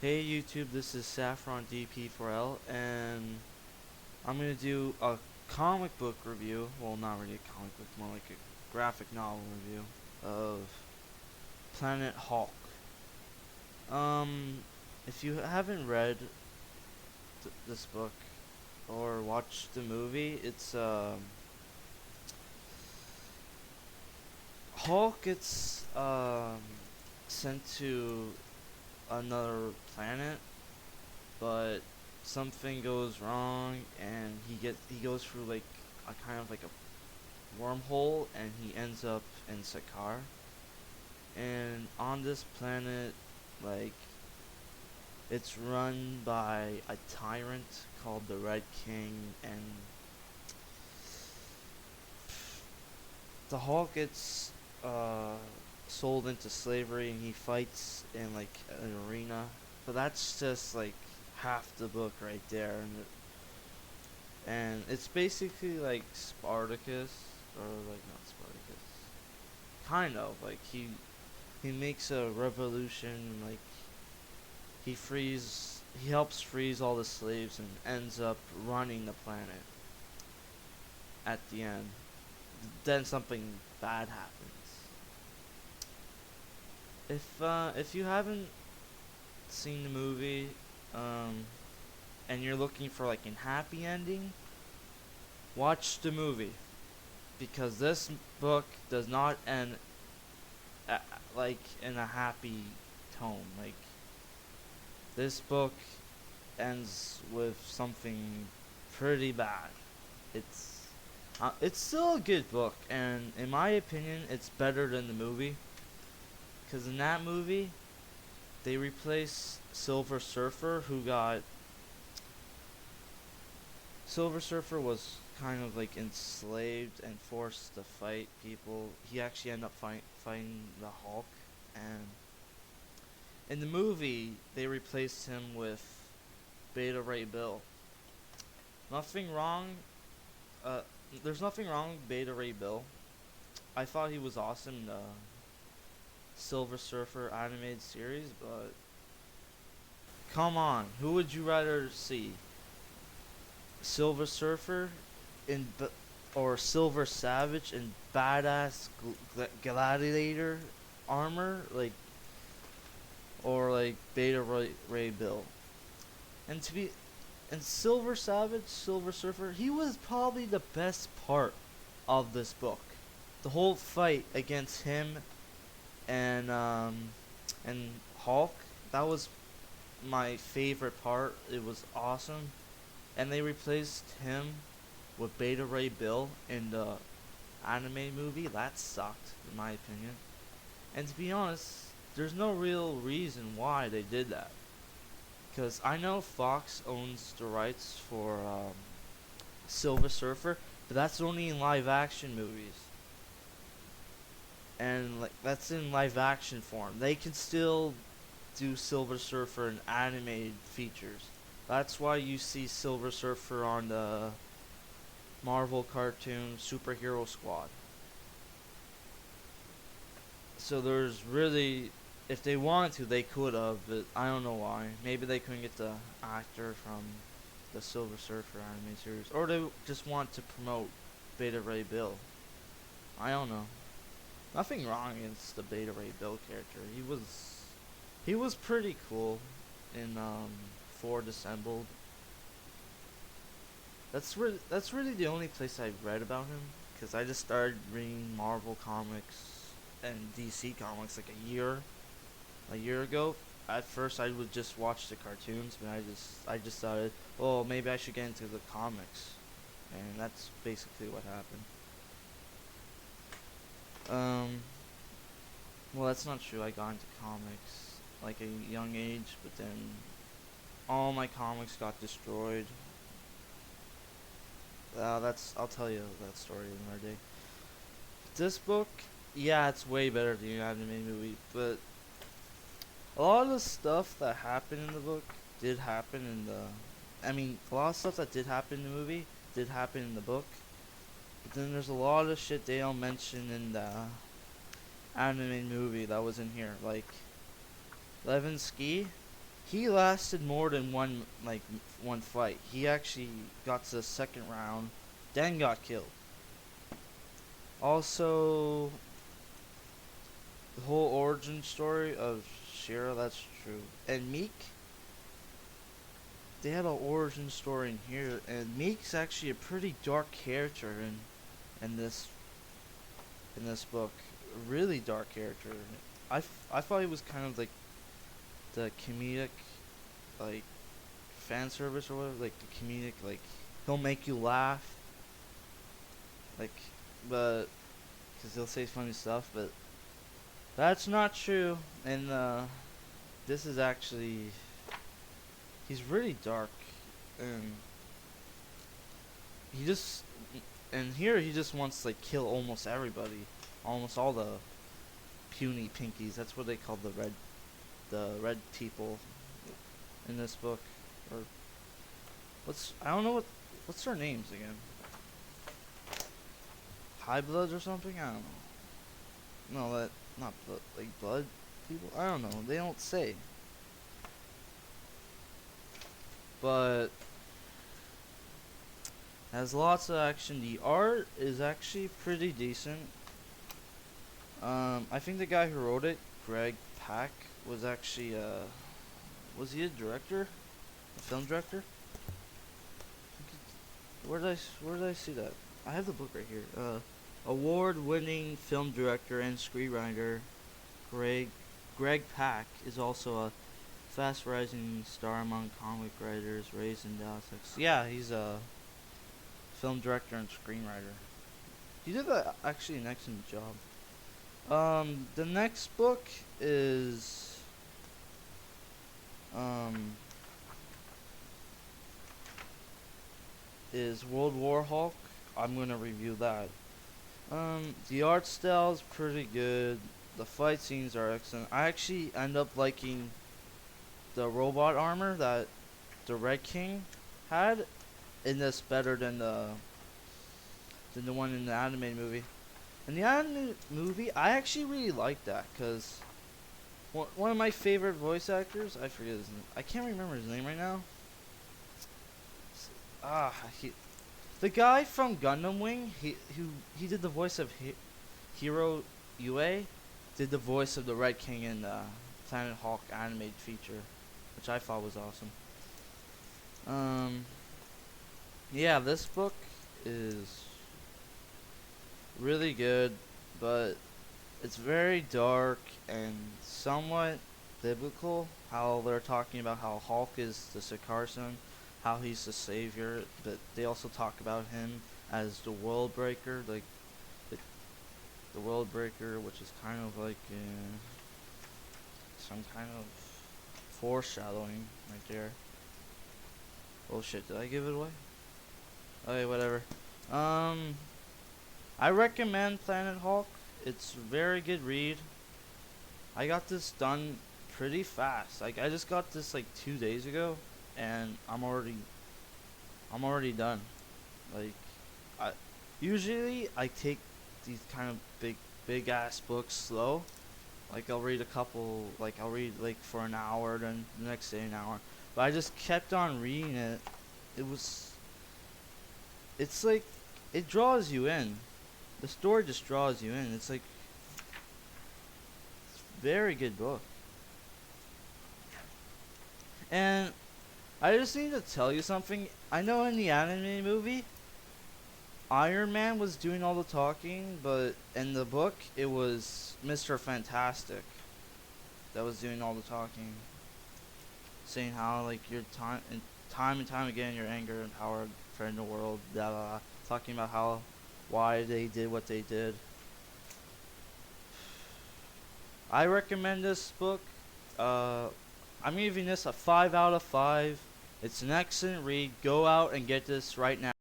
Hey YouTube, this is Saffron DP4L, and I'm gonna do a comic book review. Well, not really a comic book, more like a graphic novel review of Planet Hulk. Um, if you haven't read this book or watched the movie, it's Hulk gets sent to another planet, but something goes wrong and he goes through like a kind of like a wormhole and he ends up in Sakaar. And on this planet, like, it's run by a tyrant called the Red King, and the Hulk gets uh sold into slavery and he fights in like an arena. But that's just like half the book right there, and it's basically like Spartacus, or like not Spartacus, kind of like he makes a revolution, like he helps freeze all the slaves and ends up running the planet at the end. Then something bad happens. If you haven't seen the movie, um, and you're looking for like a happy ending, watch the movie because this book does not end like in a happy tone. Like, this book ends with something pretty bad. It's it's still a good book, and in my opinion, it's better than the movie. Cause in that movie, they replaced Silver Surfer, who got Silver Surfer was kind of like enslaved and forced to fight people. He actually ended up fighting the Hulk, and in the movie, they replaced him with Beta Ray Bill. Nothing wrong. Uh, there's nothing wrong with Beta Ray Bill. I thought he was awesome in the Silver Surfer animated series, but come on, who would you rather see? Silver Surfer or Silver Savage in badass gladiator armor, like, or like Ray Bill? And to be and Silver Savage, Silver Surfer, he was probably the best part of this book. The whole fight against him and Hulk, that was my favorite part. It was awesome. And they replaced him with Beta Ray Bill in the anime movie. That sucked, in my opinion. And to be honest, there's no real reason why they did that. Because I know Fox owns the rights for Silver Surfer, but that's only in live action movies. And like, that's in live action form. They can still do Silver Surfer in animated features. That's why you see Silver Surfer on the Marvel cartoon Superhero Squad. So there's really, if they wanted to, they could have, but I don't know why. Maybe they couldn't get the actor from the Silver Surfer anime series, or they just want to promote Beta Ray Bill. I don't know. Nothing wrong against the Beta Ray Bill character. He was pretty cool in Ford Assembled. That's really the only place I've read about him, because I just started reading Marvel comics and DC comics like a year ago. At first, I would just watch the cartoons, but I just decided, oh, maybe I should get into the comics, and that's basically what happened. Um, well, that's not true. I got into comics like a young age, but then all my comics got destroyed. I'll tell you that story another day. This book, yeah, it's way better than the anime movie, but a lot of the stuff that happened in the book did happen in the. I mean, a lot of stuff that did happen in the movie did happen in the book, but then there's a lot of shit they don't mention in the anime movie that was in here. Like, Levinsky, he lasted more than one fight. He actually got to the second round, then got killed. Also, the whole origin story of Shira, that's true. And Meek, they had an origin story in here, and Meek's actually a pretty dark character in this in this book. A really dark character. I thought he was kind of like the comedic, like fan service or whatever, like the comedic, like he'll make you laugh, like, but because he'll say funny stuff, but that's not true. And this is actually he's really dark, and he just and here he just wants to like kill almost everybody, almost all the puny pinkies. That's what they call the red people in this book, or I don't know what's their names again. High Bloods or something? I don't know. No, that not blood, like blood people. I don't know. They don't say. But has lots of action. The art is actually pretty decent. I think the guy who wrote it, Greg Pak, was actually was he a director, a film director? Where did I see that? I have the book right here. Award-winning film director and screenwriter Greg Pak is also a fast-rising star among comic writers raised in Dallas, Texas. Yeah, he's a film director and screenwriter. He did actually an excellent job. The next book is World War Hulk. I'm gonna review that. The art style is pretty good. The fight scenes are excellent. I actually end up liking the robot armor that the Red King had in this better than the one in the animated movie. In the animated movie, I actually really like that because one of my favorite voice actors, I forget his name. I can't remember his name right now. Ah, the guy from Gundam Wing, he did the voice of Hiro Yue, did the voice of the Red King in the Planet Hulk animated feature, which I thought was awesome. Yeah, this book is really good, but it's very dark and somewhat biblical. How they're talking about how Hulk is the Sakaar son, how he's the savior, but they also talk about him as the world breaker, like the world breaker, which is kind of like some kind of foreshadowing right there. Oh shit, did I give it away? Okay, whatever. I recommend Planet Hulk. It's a very good read. I got this done pretty fast. Like I just got this like 2 days ago, and I'm already done. Like I usually I take these kind of big ass books slow. Like I'll read a couple. Like I'll read like for an hour, then the next day an hour. But I just kept on reading it. It's like it draws you in. The story just draws you in. It's like it's a very good book. And I just need to tell you something. I know in the anime movie, Iron Man was doing all the talking, but in the book, it was Mr. Fantastic that was doing all the talking, saying how like your time and time again, your anger and power threaten the world. Blah, blah, blah. Talking about why they did what they did. I recommend this book. I'm giving this a 5 out of 5. It's an excellent read. Go out and get this right now.